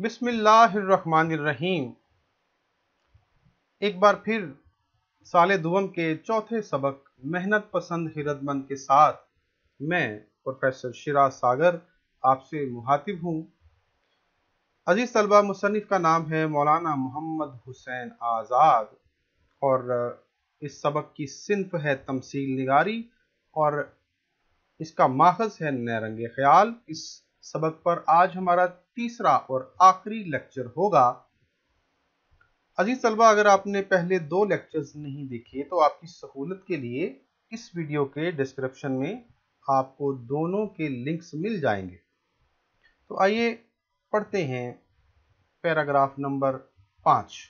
बिस्मिल्लाहिर्रहमानिर्रहीम। एक बार फिर साले दुवम के चौथे सबक मेहनत पसंद खिरदमंद के साथ मैं प्रोफेसर शिराज सागर आपसे मुखातिब हूँ। अजीज तलबा, मुसन्निफ का नाम है मौलाना मोहम्मद हुसैन आज़ाद और इस सबक की सिन्फ है तमसील निगारी और इसका माखज़ है नहरंगे ख्याल। इस सबक पर आज हमारा तीसरा और आखिरी लेक्चर होगा। अजीज तलबा, अगर आपने पहले दो लेक्चर्स नहीं देखे तो आपकी सहूलत के लिए इस वीडियो के डिस्क्रिप्शन में आपको दोनों के लिंक्स मिल जाएंगे। तो आइए पढ़ते हैं पैराग्राफ नंबर 5।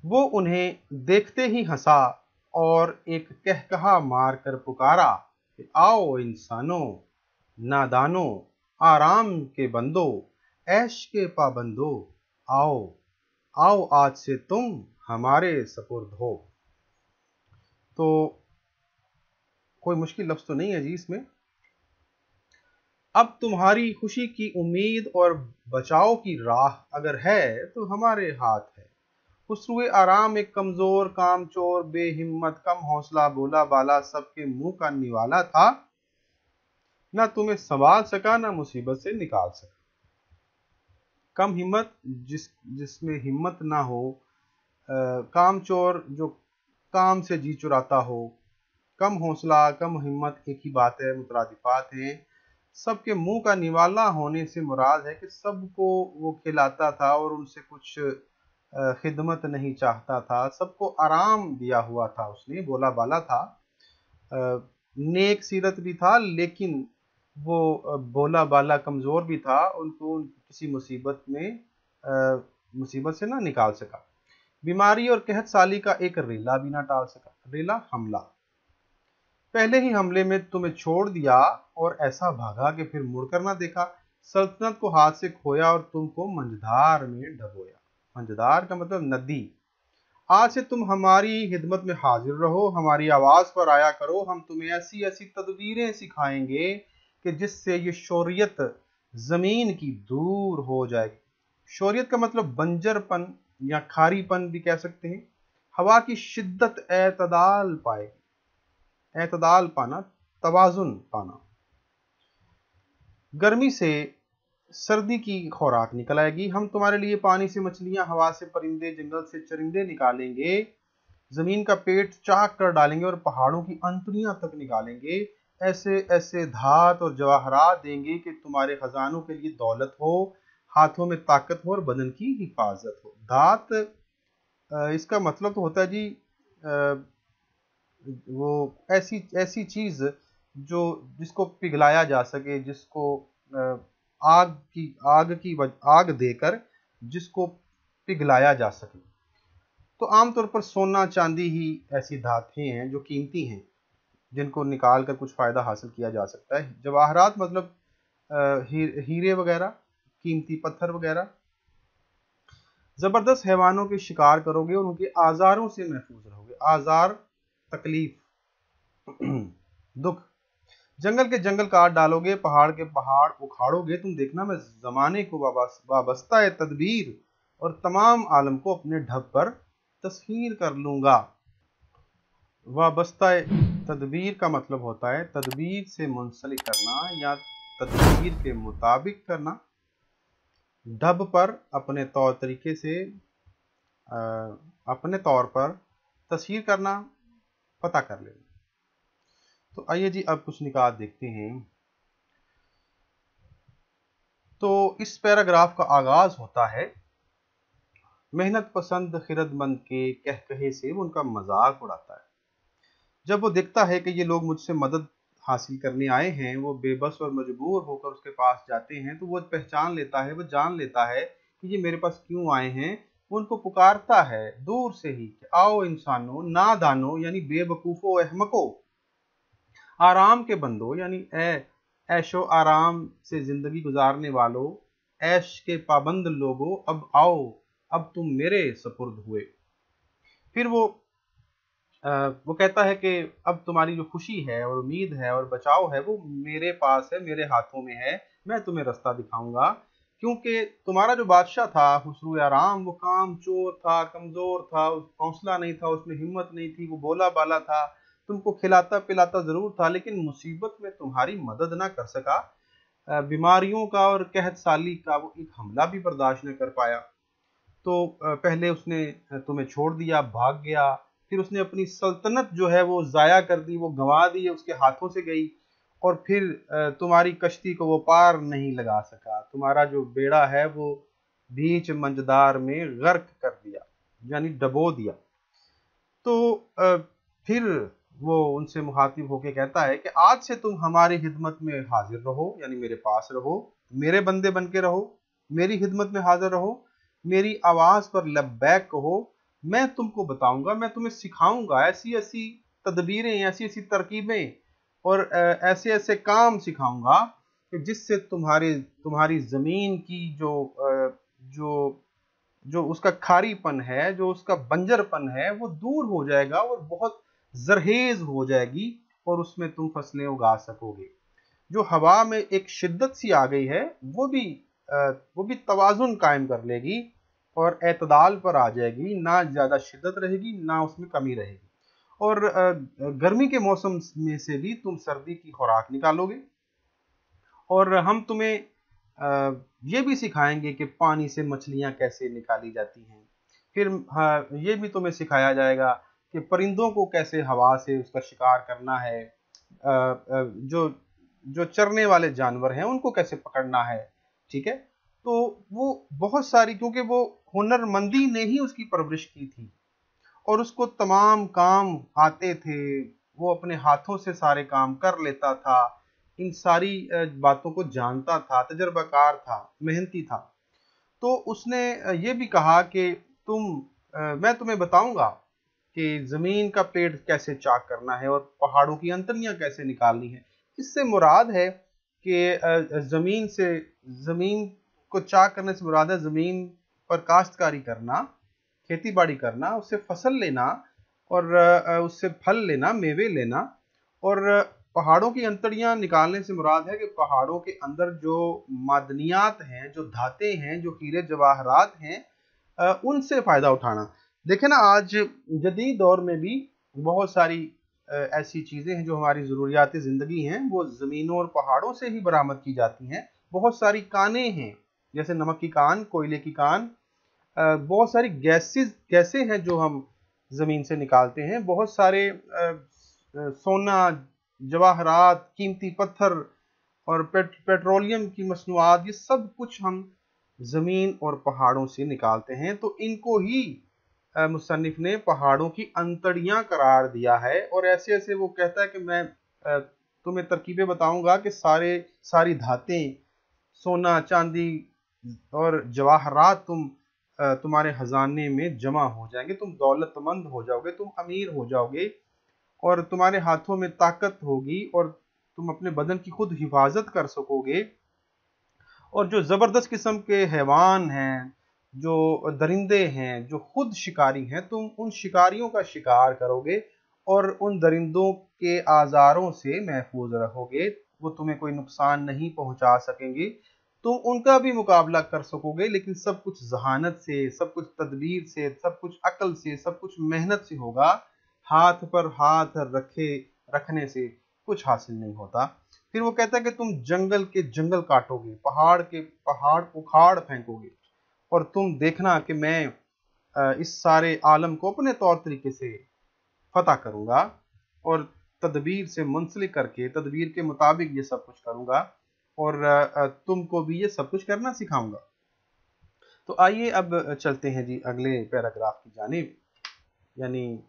वो उन्हें देखते ही हंसा और एक कहकहा मार कर पुकारा कि आओ इंसानों, नादानों, आराम के बंदो, ऐश के पाबंदो, आओ आओ आज से तुम हमारे सपुर्द हो। तो कोई मुश्किल लफ्ज तो नहीं है जी इसमें। अब तुम्हारी खुशी की उम्मीद और बचाव की राह अगर है तो हमारे हाथ है। खुसरुए आराम एक कमजोर, कामचोर, बेहिम्मत, कम हौसला, भोला बाला, सबके मुंह का निवाला था। ना तुम्हें संभाल सका, ना मुसीबत से निकाल सका। कम हिम्मत, जिसमें हिम्मत ना हो, कामचोर जो काम से जी चुराता हो, कम हौसला, कम हिम्मत, एक ही बात है, मुतरादिफात हैं। सबके मुंह का निवाला होने से मुराद है कि सबको वो खिलाता था और उनसे कुछ खिदमत नहीं चाहता था। सबको आराम दिया हुआ था उसने, बोला बाला था, नेक सीरत भी था, लेकिन वो बोला बाला कमज़ोर भी था। उनको किसी मुसीबत से ना निकाल सका। बीमारी और कहत साली का एक रेला भी ना टाल सका। रेला हमला, पहले ही हमले में तुम्हें छोड़ दिया और ऐसा भागा कि फिर मुड़कर ना देखा। सल्तनत को हाथ से खोया और तुमको मंझधार में डबोया। मंझधार का मतलब नदी। आज से तुम हमारी खिदमत में हाजिर रहो, हमारी आवाज पर आया करो। हम तुम्हें ऐसी ऐसी तदबीरें सिखाएंगे कि जिससे ये शोरियत जमीन की दूर हो जाएगी। शोरियत का मतलब बंजरपन या खारीपन भी कह सकते हैं। हवा की शिद्दत एतदाल पाएगी। एतदाल पाना, तवाजुन पाना। गर्मी से सर्दी की खुराक निकल आएगी। हम तुम्हारे लिए पानी से मछलियां, हवा से परिंदे, जंगल से चरिंदे निकालेंगे। जमीन का पेट चाक कर डालेंगे और पहाड़ों की अंतड़ियां तक निकालेंगे। ऐसे ऐसे धात और जवाहरात देंगे कि तुम्हारे खजानों के लिए दौलत हो, हाथों में ताकत हो और बदन की हिफाजत हो। धात इसका मतलब तो होता है जी वो ऐसी ऐसी चीज जिसको पिघलाया जा सके, जिसको आग देकर जिसको पिघलाया जा सके। तो आमतौर पर सोना चांदी ही ऐसी धातें हैं जो कीमती हैं, जिनको निकाल कर कुछ फायदा हासिल किया जा सकता है। जवाहरात मतलब हीरे वगैरह, कीमती पत्थर वगैरह। जबरदस्त हैवानों के शिकार करोगे और उनके आजारों से महफूज रहोगे। आजार, तकलीफ, दुख। जंगल के जंगल काट डालोगे, पहाड़ के पहाड़ उखाड़ोगे। तुम देखना, मैं जमाने को वाबस्ता है तदबीर और तमाम आलम को अपने ढब पर तस्खीर कर लूंगा। वाबस्ता तदबीर का मतलब होता है तदबीर से मुंसलिक करना या तदबीर के मुताबिक करना। ढब पर अपने तौर तरीके से अपने तौर पर तस्खीर करना, पता कर लेना। तो आइए जी अब कुछ निकात देखते हैं। तो इस पैराग्राफ का आगाज होता है मेहनत पसंद खिरदमंद के कहकहे से। वो उनका मजाक उड़ाता है। जब वो देखता है कि ये लोग मुझसे मदद हासिल करने आए हैं, वो बेबस और मजबूर होकर उसके पास जाते हैं, तो वो पहचान लेता है, वो जान लेता है कि ये मेरे पास क्यों आए हैं। वो उनको पुकारता है दूर से ही कि आओ इंसानों, नादानो यानी बेवकूफो, अहमको, आराम के बंदो यानी ऐशो आराम से जिंदगी गुजारने वालों, ऐश के पाबंद लोगों, अब आओ, अब तुम मेरे सपुर्द हुए। फिर वो कहता है कि अब तुम्हारी जो खुशी है और उम्मीद है और बचाव है वो मेरे पास है, मेरे हाथों में है। मैं तुम्हें रास्ता दिखाऊंगा, क्योंकि तुम्हारा जो बादशाह था खुसरो आराम, वो काम चोर था, कमजोर था, हौसला नहीं था, उसमें हिम्मत नहीं थी, वो बोला बाला था, तुमको खिलाता पिलाता जरूर था, लेकिन मुसीबत में तुम्हारी मदद ना कर सका। बीमारियों का और कहत साली का वो एक हमला भी बर्दाश्त न कर पाया। तो पहले उसने तुम्हें छोड़ दिया, भाग गया, फिर उसने अपनी सल्तनत जो है वो जाया कर दी, वो गंवा दी, उसके हाथों से गई, और फिर तुम्हारी कश्ती को वो पार नहीं लगा सका, तुम्हारा जो बेड़ा है वो बीच मंझधार में गर्क कर दिया, यानी डबो दिया। तो फिर वो उनसे मुखातिब होके कहता है कि आज से तुम हमारी खिदमत में हाजिर रहो, यानी मेरे पास रहो, मेरे बंदे बन के रहो, मेरी खिदमत में हाजिर रहो, मेरी आवाज पर लब्बैक कहो, मैं तुमको बताऊंगा, मैं तुम्हें सिखाऊंगा ऐसी ऐसी तदबीरें, ऐसी ऐसी तरकीबें और ऐसे ऐसे काम सिखाऊंगा कि जिससे तुम्हारी जमीन की जो जो उसका खारीपन है, जो उसका बंजरपन है, वो दूर हो जाएगा और बहुत जरहेज हो जाएगी, और उसमें तुम फसलें उगा सकोगे। जो हवा में एक शिद्दत सी आ गई है, वो भी तवाजुन कायम कर लेगी और एतदाल पर आ जाएगी, ना ज्यादा शिद्दत रहेगी ना उसमें कमी रहेगी। और गर्मी के मौसम में से भी तुम सर्दी की खुराक निकालोगे, और हम तुम्हें ये भी सिखाएंगे कि पानी से मछलियां कैसे निकाली जाती हैं। फिर ये भी तुम्हें सिखाया जाएगा कि परिंदों को कैसे हवा से उसका शिकार करना है, जो जो चरने वाले जानवर हैं उनको कैसे पकड़ना है। ठीक है, तो वो बहुत सारी, क्योंकि वो हुनरमंदी ने ही उसकी परवरिश की थी और उसको तमाम काम आते थे, वो अपने हाथों से सारे काम कर लेता था, इन सारी बातों को जानता था, तजर्बाकार था, मेहनती था। तो उसने ये भी कहा कि मैं तुम्हें बताऊंगा कि जमीन का पेट कैसे चाक करना है और पहाड़ों की अंतड़ियां कैसे निकालनी है। इससे मुराद है कि जमीन को चाक करने से मुराद है जमीन पर काश्तकारी करना, खेती बाड़ी करना, उससे फसल लेना और उससे फल लेना, मेवे लेना। और पहाड़ों की अंतड़ियां निकालने से मुराद है कि पहाड़ों के अंदर जो मादनियात हैं, जो धातें हैं, जो हीरे जवाहरात हैं, उनसे फायदा उठाना। देखें ना, आज जदीद दौर में भी बहुत सारी ऐसी चीजें हैं जो हमारी जरूरियात जिंदगी हैं, वो जमीनों और पहाड़ों से ही बरामद की जाती हैं। बहुत सारी कानें हैं, जैसे नमक की कान, कोयले की कान, बहुत सारी गैसें हैं जो हम जमीन से निकालते हैं। बहुत सारे सोना, जवाहरात, कीमती पत्थर और पेट्रोलियम की मसनूआत, ये सब कुछ हम जमीन और पहाड़ों से निकालते हैं। तो इनको ही मुसन्निफ ने पहाड़ों की अंतड़ियां करार दिया है। और ऐसे ऐसे वो कहता है कि मैं तुम्हें तरकीबें बताऊंगा कि सारी धातें, सोना, चांदी और जवाहरात तुम्हारे खजाने में जमा हो जाएंगे, तुम दौलतमंद हो जाओगे, तुम अमीर हो जाओगे, और तुम्हारे हाथों में ताकत होगी, और तुम अपने बदन की खुद हिफाजत कर सकोगे। और जो जबरदस्त किस्म के हैवान हैं, जो दरिंदे हैं, जो खुद शिकारी हैं, तुम उन शिकारियों का शिकार करोगे और उन दरिंदों के आजारों से महफूज रहोगे, वो तुम्हें कोई नुकसान नहीं पहुंचा सकेंगे, तुम उनका भी मुकाबला कर सकोगे, लेकिन सब कुछ जहानत से, सब कुछ तदबीर से, सब कुछ अक्ल से, सब कुछ मेहनत से होगा। हाथ पर हाथ रखने से कुछ हासिल नहीं होता। फिर वो कहता है कि तुम जंगल के जंगल काटोगे, पहाड़ के पहाड़ उखाड़ फेंकोगे, और तुम देखना कि मैं इस सारे आलम को अपने तौर तरीके से फतह करूंगा और तदबीर से मुंसलिक करके तदबीर के मुताबिक ये सब कुछ करूंगा, और तुमको भी ये सब कुछ करना सिखाऊंगा। तो आइए अब चलते हैं जी अगले पैराग्राफ की जानिब, यानी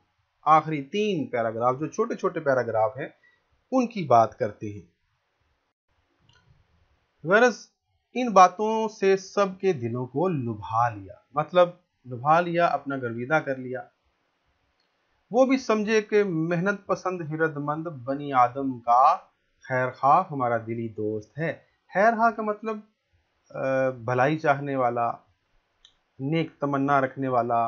आखिरी 3 पैराग्राफ, जो छोटे छोटे पैराग्राफ हैं, उनकी बात करते हैं। गरज इन बातों से सबके दिलों को लुभा लिया, मतलब लुभा लिया, अपना गर्विदा कर लिया। वो भी समझे कि मेहनत पसंद हिरदमंद बनी आदम का खैर खा हमारा दिली दोस्त है। खैर खा का मतलब भलाई चाहने वाला, नेक तमन्ना रखने वाला,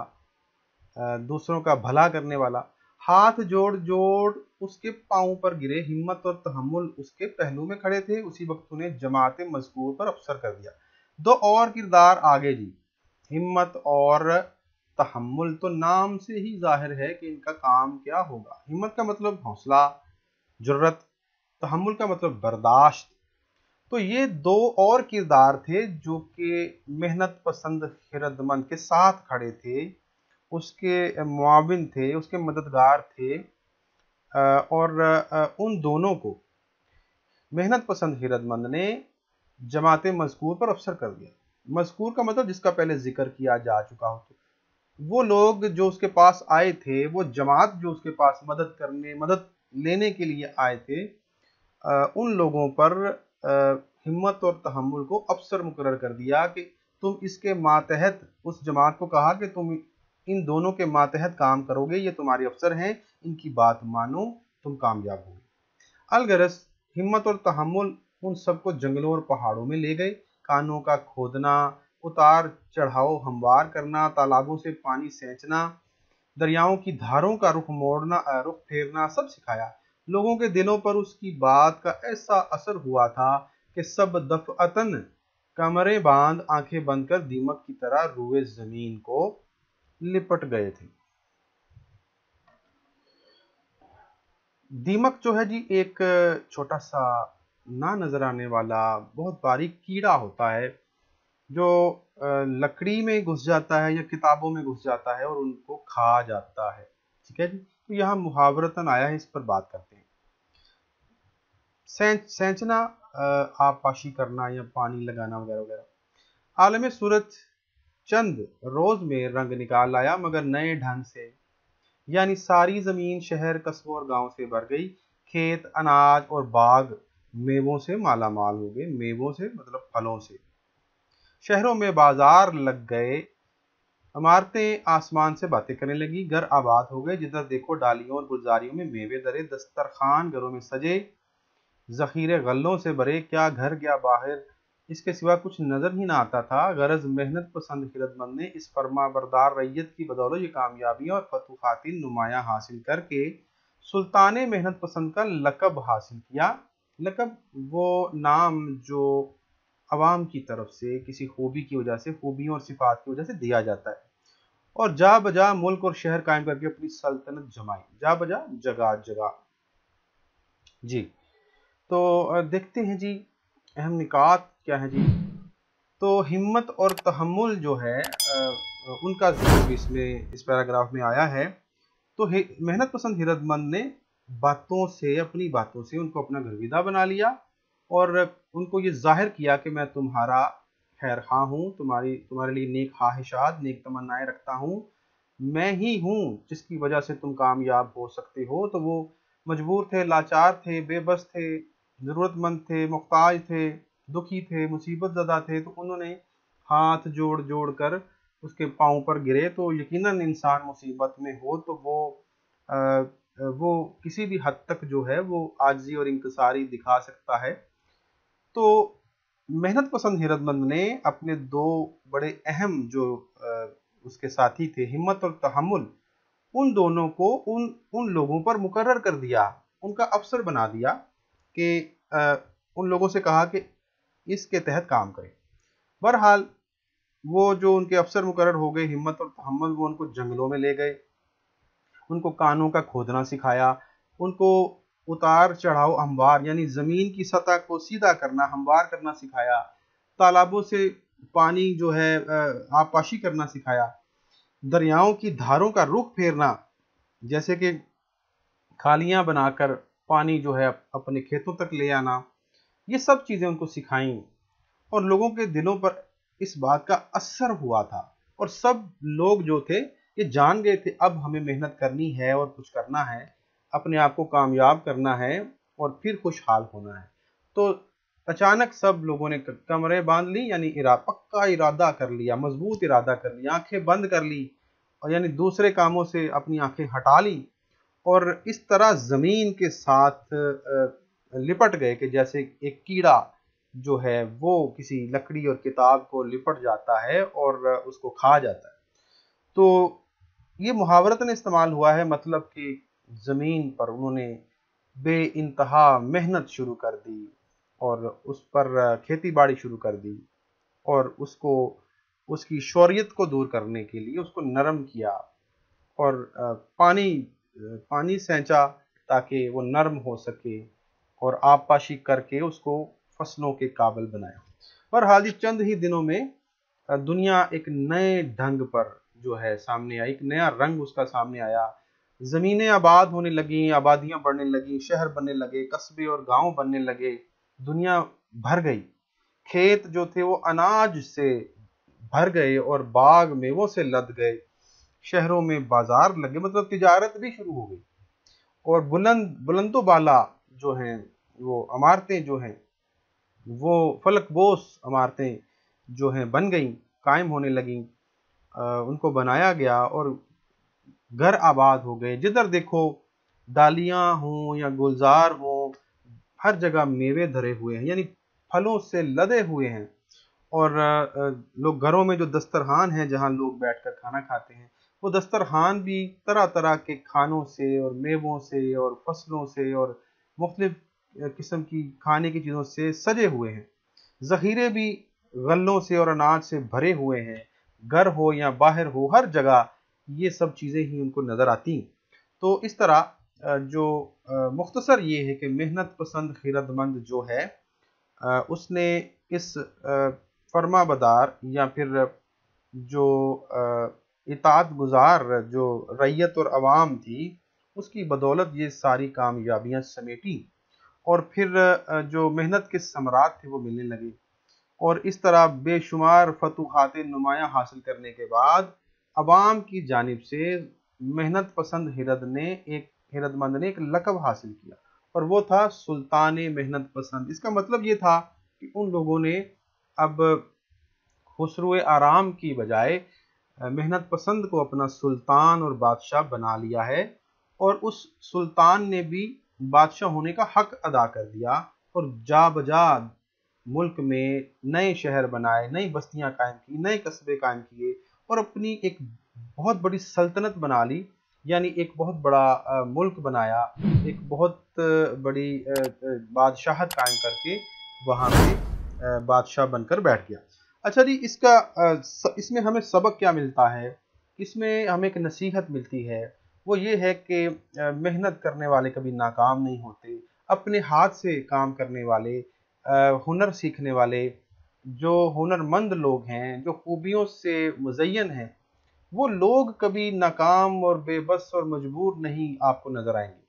दूसरों का भला करने वाला। हाथ जोड़ जोड़ اس کے پاؤں پر گرے، ہمت اور تحمل اس کے پہلو میں کھڑے تھے، اسی وقت انہیں جماعت مذکور پر افسر کر دیا۔ دو اور کردار آگے جی، ہمت اور تحمل، تو نام سے ہی ظاہر ہے کہ ان کا کام کیا ہوگا۔ ہمت کا مطلب حوصلہ، جرت، تحمل کا مطلب برداشت۔ تو یہ دو اور کردار تھے جو کہ محنت پسند خردمند کے ساتھ کھڑے تھے، اس کے معاون تھے، اس کے مددگار تھے، اور ان دونوں کو محنت پسند خردمند نے جماعت مذکور پر افسر کر دیا۔ مذکور کا مطلب جس کا پہلے ذکر کیا جا چکا ہو۔ وہ لوگ جو اس کے پاس آئے تھے، وہ جماعت جو اس کے پاس مدد لینے کے لیے آئے تھے، ان لوگوں پر ہمت اور تحمل کو افسر مقرر کر دیا کہ تم اس کے ماتحت، اس جماعت کو کہا کہ تم ان دونوں کے ماتحت کام کرو گے، یہ تمہارے افسر ہیں، ان کی بات مانو، تم کامیاب ہوگے۔ الغرض ہمت اور تحمل ان سب کو جنگلوں اور پہاڑوں میں لے گئے، کانوں کا کھودنا، اتار چڑھاؤ ہموار کرنا، تالابوں سے پانی سینچنا، دریاؤں کی دھاروں کا رخ پھیرنا سب سکھایا۔ لوگوں کے دلوں پر اس کی بات کا ایسا اثر ہوا تھا کہ سب دفعتاً کمریں باندھ، آنکھیں بند کر دیمک کی طرح روئے زمین کو لپٹ گئے تھے۔ دیمک جو ہے جی ایک چھوٹا سا نہ نظر آنے والا بہت باریک کیڑا ہوتا ہے جو لکڑی میں گھس جاتا ہے یا کتابوں میں گھس جاتا ہے اور ان کو کھا جاتا ہے، ٹھیک ہے جی۔ تو یہاں محاورتاً آیا ہے، اس پر بات کرتے ہیں۔ سینچنا، آب پاشی کرنا یا پانی لگانا وغیرہ وغیرہ۔ عالم صورت چند روز میں رنگ نکال لایا، مگر نئے ڈھنگ سے، یعنی ساری زمین شہر، قصبوں اور گاؤں سے بھر گئی، کھیت، اناج اور باغ میووں سے مالا مال ہو گئے، میووں سے مطلب پھلوں سے۔ شہروں میں بازار لگ گئے، عمارتیں آسمان سے باتیں کرنے لگی، گھر آباد ہو گئے، جدھر دیکھو ڈالیوں اور گلزاریوں میں میوے درے، دسترخوان گھروں میں سجے، ذخیرے غلوں سے بھرے، کیا گھر کیا باہر، اس کے سوا کچھ نظر ہی نہ آتا تھا۔ غرض محنت پسند خردمند نے اس فرما بردار رعیت کی بدولت یہ کامیابیاں اور فتوحاتی نمایاں حاصل کر کے سلطان محنت پسند کا لقب حاصل کیا۔ لقب وہ نام جو عوام کی طرف سے کسی خوبی کی وجہ سے، خوبیوں اور صفات کی وجہ سے دیا جاتا ہے، اور جا بجا ملک اور شہر قائم کر کے اپنی سلطنت جمائی۔ جا بجا جگہ جگہ جی۔ تو دیکھتے ہیں جی اہم نکات کیا ہے جی۔ تو ہمت اور تحمل جو ہے ان کا ذکر بھی اس پیراگراف میں آیا ہے۔ تو محنت پسند خردمند نے اپنی باتوں سے ان کو اپنا گرویدہ بنا لیا اور ان کو یہ ظاہر کیا کہ میں تمہارا خیر خواہ ہوں، تمہارے لیے نیک خواہشات، نیک تمنائیں رکھتا ہوں، میں ہی ہوں جس کی وجہ سے تم کامیاب ہو سکتے ہو۔ تو وہ مجبور تھے، لاچار تھے، بے بس تھے، ضرورت مند تھے، محتاج تھے، دکھی تھے، مصیبت زدہ تھے، تو انہوں نے ہاتھ جوڑ جوڑ کر اس کے پاؤں پر گرے۔ تو یقیناً انسان مصیبت میں ہو تو وہ کسی بھی حد تک جو ہے وہ عاجزی اور انکساری دکھا سکتا ہے۔ تو محنت پسند خردمند نے اپنے دو بڑے اہم جو اس کے ساتھی تھے، ہمت اور تحمل، ان دونوں کو ان لوگوں پر مقرر کر دیا، ان کا افسر بنا دیا کہ ان لوگوں سے کہا کہ اس کے تحت کام کریں۔ بہرحال وہ جو ان کے افسر مقرر ہو گئے، ہمت اور تحمل، وہ ان کو جنگلوں میں لے گئے، ان کو کانوں کا کھودنا سکھایا، ان کو اتار چڑھاؤ ہموار یعنی زمین کی سطح کو سیدھا کرنا، ہموار کرنا سکھایا، تالابوں سے پانی جو ہے آب پاشی کرنا سکھایا، دریاؤں کی دھاروں کا رخ پھیرنا، جیسے کہ کھالیاں بنا کر پانی جو ہے اپنے کھیتوں تک لے آنا، یہ سب چیزیں ان کو سکھائیں، اور لوگوں کے دلوں پر اس بات کا اثر ہوا تھا، اور سب لوگ جو تھے یہ جان گئے تھے اب ہمیں محنت کرنی ہے اور کچھ کرنا ہے، اپنے آپ کو کامیاب کرنا ہے اور پھر خوشحال ہونا ہے۔ تو اچانک سب لوگوں نے کمریں باندھ لی، یعنی پکا ارادہ کر لیا، مضبوط ارادہ کر لیا، آنکھیں بند کر لی، اور یعنی دوسرے کاموں سے اپنی آنکھیں ہٹا لی، اور اس طرح زمین کے ساتھ لپٹ گئے کہ جیسے ایک کیڑا جو ہے وہ کسی لکڑی اور کتاب کو لپٹ جاتا ہے اور اس کو کھا جاتا ہے۔ تو یہ محاورتاً استعمال ہوا ہے، مطلب کہ زمین پر انہوں نے بے انتہا محنت شروع کر دی اور اس پر کھیتی باڑی شروع کر دی، اور اس کی شوریت کو دور کرنے کے لیے اس کو نرم کیا، اور پانی سینچا تاکہ وہ نرم ہو سکے، اور آب پاشی کر کے اس کو فصلوں کے قابل بنایا۔ بہرحال یہ چند ہی دنوں میں دنیا ایک نئے ڈھنگ پر جو ہے سامنے آئی، ایک نیا رنگ اس کا سامنے آیا۔ زمینیں آباد ہونے لگیں، آبادیاں بڑھنے لگیں، شہر بننے لگے، قصبے اور گاؤں بننے لگے، دنیا بھر گئی۔ کھیت جو تھے وہ اناج سے بھر گئے اور باغ میووں سے لد گئے، شہروں میں بازار لگے، مطلب تجارت بھی شروع ہو گئی، اور بلند و بالا جو ہیں وہ عمارتیں جو ہیں وہ فلک بوس عمارتیں جو ہیں بن گئیں، قائم ہونے لگیں، ان کو بنایا گیا، اور گھر آباد ہو گئے۔ جدھر دیکھو ڈالیاں ہوں یا گلزار ہوں، ہر جگہ میوے دھرے ہوئے ہیں، یعنی پھلوں سے لدے ہوئے ہیں، اور لوگ گھروں میں جو دسترخوان ہیں جہاں لوگ بیٹھ کر کھانا کھاتے ہیں، وہ دسترخوان بھی طرح طرح کے کھانوں سے اور میووں سے اور فصلوں سے اور مختلف قسم کی کھانے کی چیزوں سے سجے ہوئے ہیں۔ ذخیرے بھی غلوں سے اور اناج سے بھرے ہوئے ہیں، گھر ہو یا باہر ہو، ہر جگہ یہ سب چیزیں ہی ان کو نظر آتی ہیں۔ تو اس طرح جو مختصر یہ ہے کہ محنت پسند خیرت مند جو ہے اس نے اس فرما بدار یا پھر جو اطاعت گزار جو رعیت اور عوام تھی، اس کی بدولت یہ ساری کامیابیاں سمیٹی، اور پھر جو محنت کے ثمرات تھے وہ ملنے لگے، اور اس طرح بے شمار فتوحات نمایاں حاصل کرنے کے بعد عوام کی جانب سے محنت پسند ہرد مند نے ایک لقب حاصل کیا، اور وہ تھا سلطان محنت پسند۔ اس کا مطلب یہ تھا کہ ان لوگوں نے اب خسرو آرام کی بجائے محنت پسند کو اپنا سلطان اور بادشاہ بنا لیا ہے، اور اس سلطان نے بھی بادشاہ ہونے کا حق ادا کر دیا، اور جا بجا ملک میں نئے شہر بنائے، نئی بستیاں قائم کی، نئے قصبے قائم کیے، اور اپنی ایک بہت بڑی سلطنت بنا لی، یعنی ایک بہت بڑا ملک بنایا، ایک بہت بڑی بادشاہت قائم کر کے وہاں پہ بادشاہ بن کر بیٹھ گیا۔ اچھا جی، اس میں ہمیں سبق کیا ملتا ہے؟ اس میں ہمیں ایک نصیحت ملتی ہے، وہ یہ ہے کہ محنت کرنے والے کبھی ناکام نہیں ہوتے۔ اپنے ہاتھ سے کام کرنے والے، ہنر سیکھنے والے، جو ہنرمند لوگ ہیں، جو خوبیوں سے مزین ہیں، وہ لوگ کبھی ناکام اور بے بس اور مجبور نہیں آپ کو نظر آئیں گے۔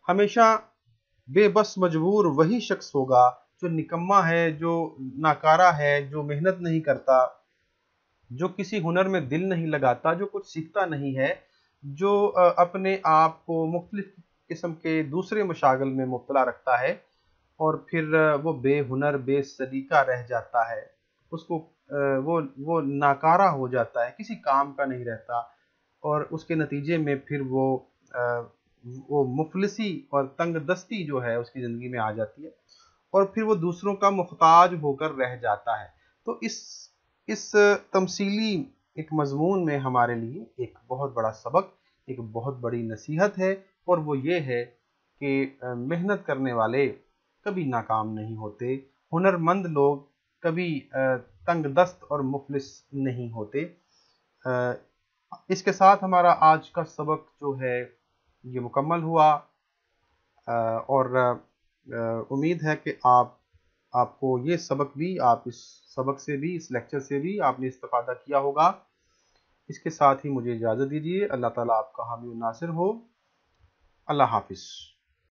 ہمیشہ بے بس مجبور وہی شخص ہوگا جو نکما ہے، جو ناکارہ ہے، جو محنت نہیں کرتا، جو کسی ہنر میں دل نہیں لگاتا، جو کچھ سیکھتا نہیں ہے، جو اپنے آپ کو مختلف قسم کے دوسرے مشاغل میں مبتلا رکھتا ہے، اور پھر وہ بے ہنر بے سلیقہ رہ جاتا ہے، اس کو وہ ناکارہ ہو جاتا ہے، کسی کام کا نہیں رہتا، اور اس کے نتیجے میں پھر وہ مفلسی اور تنگ دستی جو ہے اس کی زندگی میں آ جاتی ہے، اور پھر وہ دوسروں کا محتاج ہو کر رہ جاتا ہے۔ تو اس تمثیلی ایک مضمون میں ہمارے لیے ایک بہت بڑا سبق، ایک بہت بڑی نصیحت ہے، اور وہ یہ ہے کہ محنت کرنے والے کبھی ناکام نہیں ہوتے، ہنرمند لوگ کبھی تنگ دست اور مفلس نہیں ہوتے۔ اس کے ساتھ ہمارا آج کا سبق جو ہے یہ مکمل ہوا، اور امید ہے کہ آپ کو یہ سبق بھی، آپ اس سبق سے بھی، اس لیکچر سے بھی آپ نے استفادہ کیا ہوگا۔ اس کے ساتھ ہی مجھے اجازت دیجیے۔ اللہ تعالیٰ آپ کا حامی و ناصر ہو۔ اللہ حافظ۔